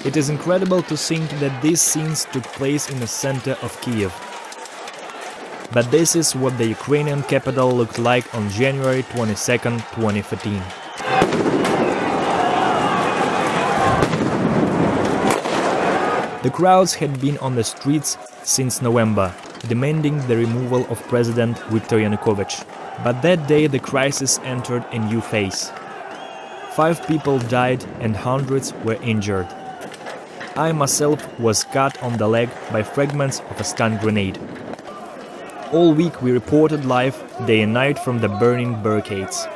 It is incredible to think that these scenes took place in the center of Kiev. But this is what the Ukrainian capital looked like on January 22, 2014. The crowds had been on the streets since November, demanding the removal of President Viktor Yanukovych. But that day the crisis entered a new phase. 5 people died and hundreds were injured. I myself was cut on the leg by fragments of a stun grenade. All week we reported live, day and night, from the burning barricades.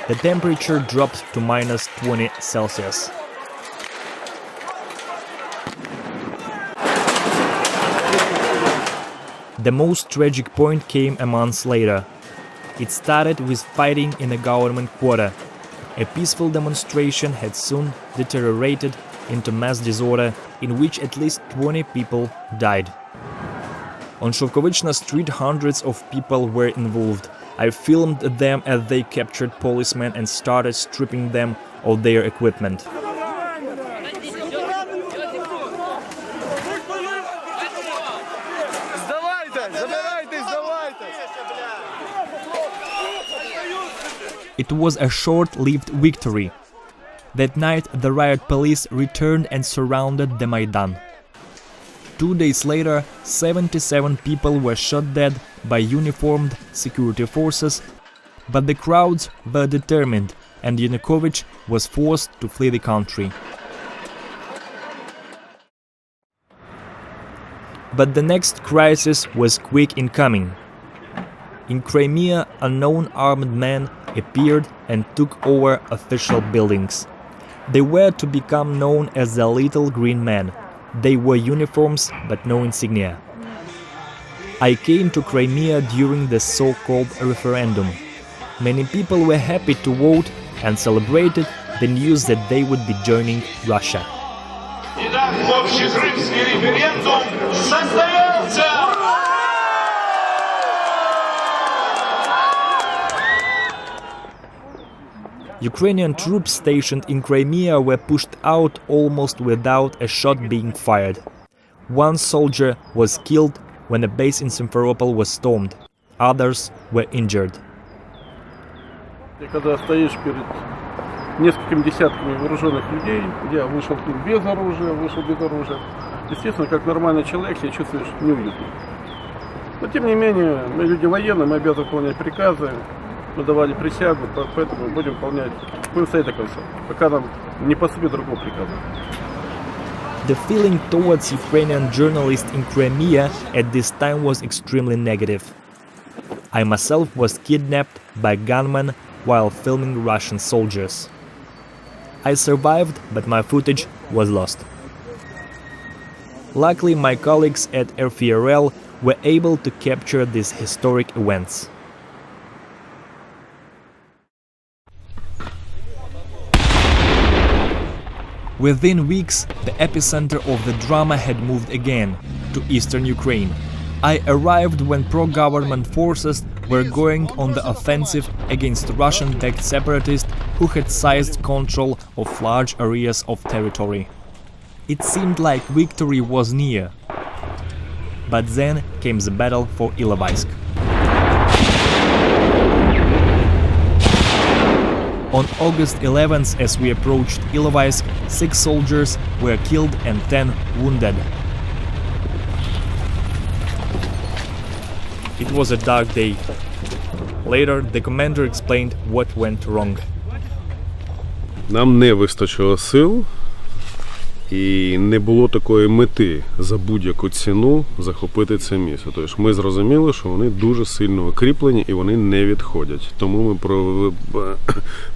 The temperature dropped to minus 20 Celsius. The most tragic point came a month later. It started with fighting in a government quarter. A peaceful demonstration had soon deteriorated into mass disorder in which at least 20 people died. On Shovkovitchna Street hundreds of people were involved. I filmed them as they captured policemen and started stripping them of their equipment. It was a short-lived victory. That night the riot police returned and surrounded the Maidan. 2 days later, 77 people were shot dead by uniformed security forces, but the crowds were determined and Yanukovych was forced to flee the country. But the next crisis was quick in coming. In Crimea, unknown armed men appeared and took over official buildings. They were to become known as the Little Green Men. They wore uniforms but no insignia. I came to Crimea during the so-called referendum. Many people were happy to vote and celebrated the news that they would be joining Russia. Ukrainian troops stationed in Crimea were pushed out almost without a shot being fired. One soldier was killed when a base in Simferopol was stormed. Others were injured. Когда стоишь перед несколькими десятками вооруженных людей, я вышел тут без оружия, вышел без оружия. Естественно, как нормальный человек себя чувствуешь неуютно. Но тем не менее, мы люди военные, мы обязаны выполнять приказы. Мы давали присягу, поэтому будем выполнять, будем стоять до конца, пока нам не поступит другого приказа. The feeling towards Ukrainian journalists in Crimea at this time was extremely negative. I myself was kidnapped by gunmen while filming Russian soldiers. I survived, but my footage was lost. Luckily, my colleagues at RFRL were able to capture these historic events. Within weeks, the epicenter of the drama had moved again, to eastern Ukraine. I arrived when pro-government forces were going on the offensive against Russian-backed separatists who had seized control of large areas of territory. It seemed like victory was near. But then came the battle for Ilovaisk. On August 11th, as we approached Ilovaisk, 6 soldiers were killed and 10 wounded. It was a dark day. Later, the commander explained what went wrong. Нам не вистачило сил і не було такої мети за будь-яку ціну захопити це місто. Тобто ми зрозуміли, що вони дуже сильно укріплені і вони не відходять. Тому ми,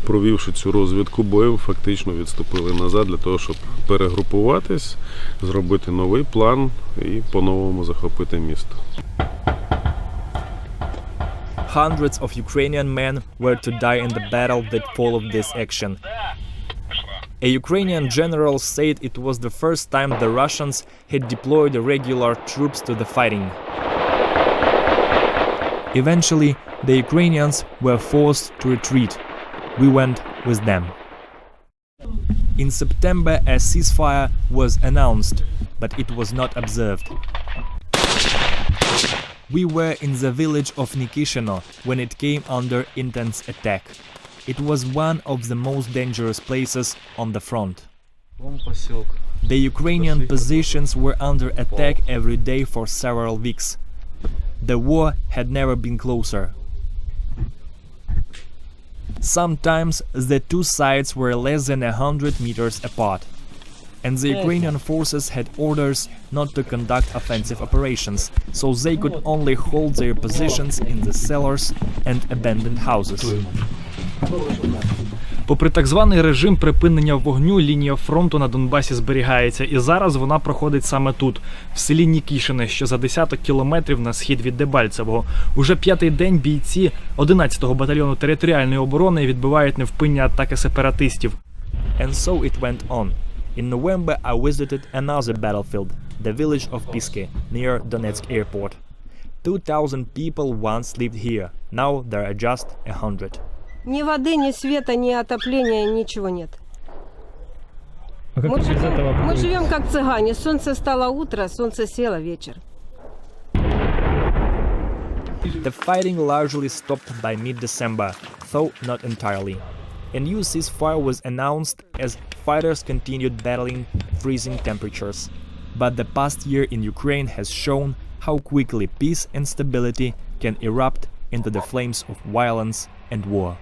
провівши цю розвідку бою, фактично відступили назад для того, щоб перегрупуватись, зробити новий план і по-новому захопити місто. Hundreds of Ukrainian men were to die in the battle that followed this action. A Ukrainian general said it was the first time the Russians had deployed regular troops to the fighting. Eventually, the Ukrainians were forced to retreat. We went with them. In September, a ceasefire was announced, but it was not observed. We were in the village of Nikishino when it came under intense attack. It was one of the most dangerous places on the front. The Ukrainian positions were under attack every day for several weeks. The war had never been closer. Sometimes the two sides were less than 100 meters apart, and the Ukrainian forces had orders not to conduct offensive operations, so they could only hold their positions in the cellars and abandoned houses. Попри так званий режим припинення вогню, лінія фронту на Донбасі зберігається, і зараз вона проходить саме тут, в селі Нікішине, що за десяток кілометрів на схід від Дебальцевого. Уже 5-й день бійці 11-го батальйону територіальної оборони відбивають невпинні атаки сепаратистів. And so it went on. In November I visited another battlefield, the village of Piske, near Donetsk airport. 2,000 people once lived here, now there are just 100. Ни воды, ни света, ни отопления, ничего нет. Мы живем как цыгане. Солнце стало утро, солнце село вечер. The fighting largely stopped by mid-December, though not entirely. A new ceasefire was announced as fighters continued battling freezing temperatures. But the past year in Ukraine has shown how quickly peace and stability can erupt into the flames of violence and war.